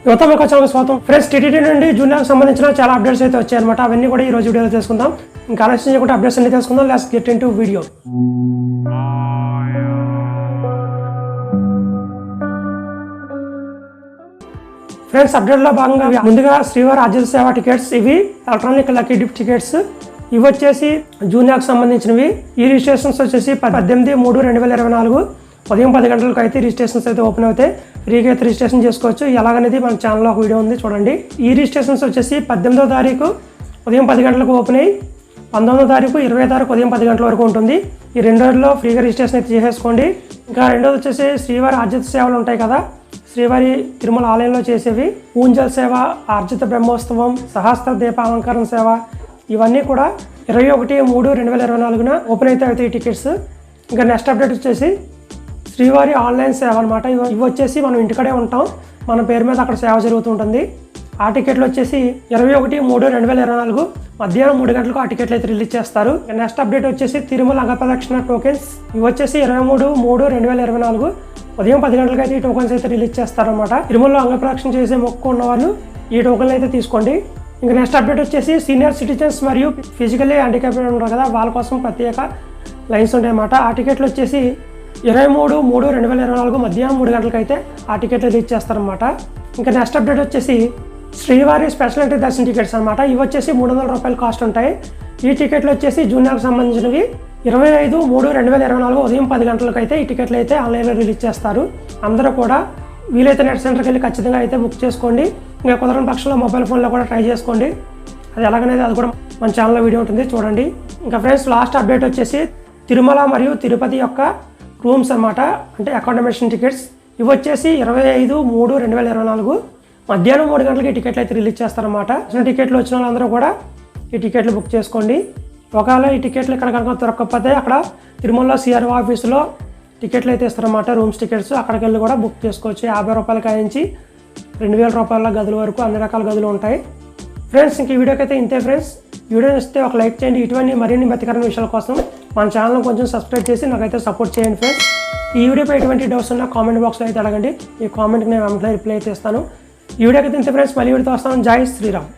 యువత మీకు చాలా స్వాగతం ఫ్రెండ్స్. టీటీడీ నుండి జూనియర్కి సంబంధించిన చాలా అప్డేట్స్ అయితే వచ్చాయన్నమాట. అవన్నీ కూడా ఈ రోజు వీడియోలో తెలుసుకుందాం. ఇంకా ఆలస్యం చేయకుండా అప్డేట్స్ అన్ని తెలుసుకుందాం. Let's get into video. Friends, అప్డేట్లో భాగంగా ముందుగా శ్రీవారి ఆర్జిత సేవ టికెట్స్, ఇవి ఎలక్ట్రానిక్ లక్కీ డిప్ టికెట్స్. ఇవి వచ్చేసి జూనియర్కి సంబంధించినవి. ఈ రిజిస్ట్రేషన్స్ వచ్చేసి 18/3/2024 ఉదయం 10 గంటలకు అయితే రిజిస్ట్రేషన్స్ అయితే ఓపెన్ అవుతాయి. ఫ్రీగా అయితే రిజిస్ట్రేషన్ చేసుకోవచ్చు. ఎలాగనేది మన ఛానల్లో ఒక వీడియో ఉంది, చూడండి. ఈ రిజిస్ట్రేషన్స్ వచ్చేసి 18వ తారీఖు ఉదయం 10 గంటలకు ఓపెన్ అయ్యి 19వ తారీఖు 20వ తారీఖు ఉదయం 10 గంటల వరకు ఉంటుంది. ఈ 2 రోజుల్లో ఫ్రీగా రిజిస్ట్రేషన్ అయితే చేసేసుకోండి. ఇంకా రెండోది వచ్చేసి శ్రీవారి ఆర్జిత సేవలు ఉంటాయి కదా, శ్రీవారి తిరుమల ఆలయంలో చేసేవి. ఊంజల్ సేవ, ఆర్జిత బ్రహ్మోత్సవం, సహస్ర దీప అలంకరణ సేవ, ఇవన్నీ కూడా 21/3/2024 ఓపెన్ అయితే అవుతాయి టికెట్స్. ఇంకా నెక్స్ట్ అప్డేట్ వచ్చేసి శ్రీవారి ఆన్లైన్ సేవ అనమాట. ఇవి వచ్చేసి మనం ఇంటికడే ఉంటాం, మన పేరు మీద అక్కడ సేవ జరుగుతుంటుంది. ఆ టికెట్లు వచ్చేసి 21/3/2024 మధ్యాహ్నం 3 గంటలకు ఆ టికెట్లు అయితే రిలీజ్ చేస్తారు. నెక్స్ట్ అప్డేట్ వచ్చేసి తిరుమల అంగప్రదక్షిణ టోకెన్స్. ఇవి వచ్చేసి 23/3/2024 ఉదయం 10 గంటలకు అయితే ఈ టోకెన్స్ అయితే రిలీజ్ చేస్తారనమాట. తిరుమలలో అంగప్రదక్షిణ చేసే మొక్కు ఉన్న వాళ్ళు ఈ టోకెన్లు అయితే తీసుకోండి. ఇంకా నెక్స్ట్ అప్డేట్ వచ్చేసి సీనియర్ సిటిజన్స్ మరియు ఫిజికల్లీ హ్యాండిక్యాప్డ్ ఉంటారు కదా, వాళ్ళ కోసం ప్రత్యేక లైన్స్ ఉంటాయన్నమాట. ఆ టికెట్లు వచ్చేసి 23/3/2024 మధ్యాహ్నం 3 గంటలకు అయితే ఆ టికెట్లు రిలీజ్ చేస్తారనమాట. ఇంకా నెక్స్ట్ అప్డేట్ వచ్చేసి శ్రీవారి స్పెషల్ ఎంట్రీ దర్శన టికెట్స్ అనమాట. ఇవి వచ్చేసి 300 రూపాయలు కాస్ట్ ఉంటాయి. ఈ టికెట్లు వచ్చేసి జూనియర్కి సంబంధించినవి. 25/3/2024 ఉదయం 10 గంటలకు అయితే ఈ టికెట్లు అయితే ఆన్లైన్లో రిలీజ్ చేస్తారు. అందరూ కూడా వీలైతే నెట్ సెంటర్కి వెళ్ళి ఖచ్చితంగా అయితే బుక్ చేసుకోండి. ఇంకా కుదరని పక్షంలో మొబైల్ ఫోన్లో కూడా ట్రై చేసుకోండి. అది ఎలాగనేది అది కూడా మన ఛానల్లో వీడియో ఉంటుంది, చూడండి. ఇంకా ఫ్రెండ్స్, లాస్ట్ అప్డేట్ వచ్చేసి తిరుమల మరియు తిరుపతి యొక్క రూమ్స్ అనమాట, అంటే అకామిడేషన్ టికెట్స్. ఇవి వచ్చేసి 25/3/2024 మధ్యాహ్నం 3 గంటలకి ఈ టికెట్లు అయితే రిలీజ్ చేస్తారన్నమాట. టికెట్లు వచ్చిన వాళ్ళందరూ కూడా ఈ టికెట్లు బుక్ చేసుకోండి. ఒకవేళ ఈ టికెట్లు ఇక్కడ కనుక దొరకకపోతే అక్కడ తిరుమలలో సిఆర్ఓ ఆఫీసులో టికెట్లు అయితే ఇస్తారన్నమాట, రూమ్స్ టికెట్స్. అక్కడికి వెళ్ళి కూడా బుక్ చేసుకోవచ్చు. 50 రూపాయల కాయించి 2000 రూపాయల గదుల వరకు అన్ని రకాల గదులు ఉంటాయి. ఫ్రెండ్స్, ఇంక ఈ వీడియోకి అయితే ఇంతే ఫ్రెండ్స్. వీడియో ఇస్తే ఒక లైక్ చేయండి. ఇటువంటి మరిన్ని మతికరమైన విషయాల కోసం మన ఛానల్ కొంచెం సబ్స్క్రైబ్ చేసి నాకైతే సపోర్ట్ చేయండి ఫ్రెండ్స్. ఈ వీడియోపై ఎటువంటి డౌట్స్ ఉన్నా కామెంట్ బాక్స్లో అయితే అడగండి. ఈ కామెంట్కి నేను వెంటనే రిప్లై అయితే ఇస్తాను. ఈ వీడియోకి అయితే ఇంతే ఫ్రెండ్స్. మళ్ళీ వీడియోతో వస్తాను. జై శ్రీరామ్.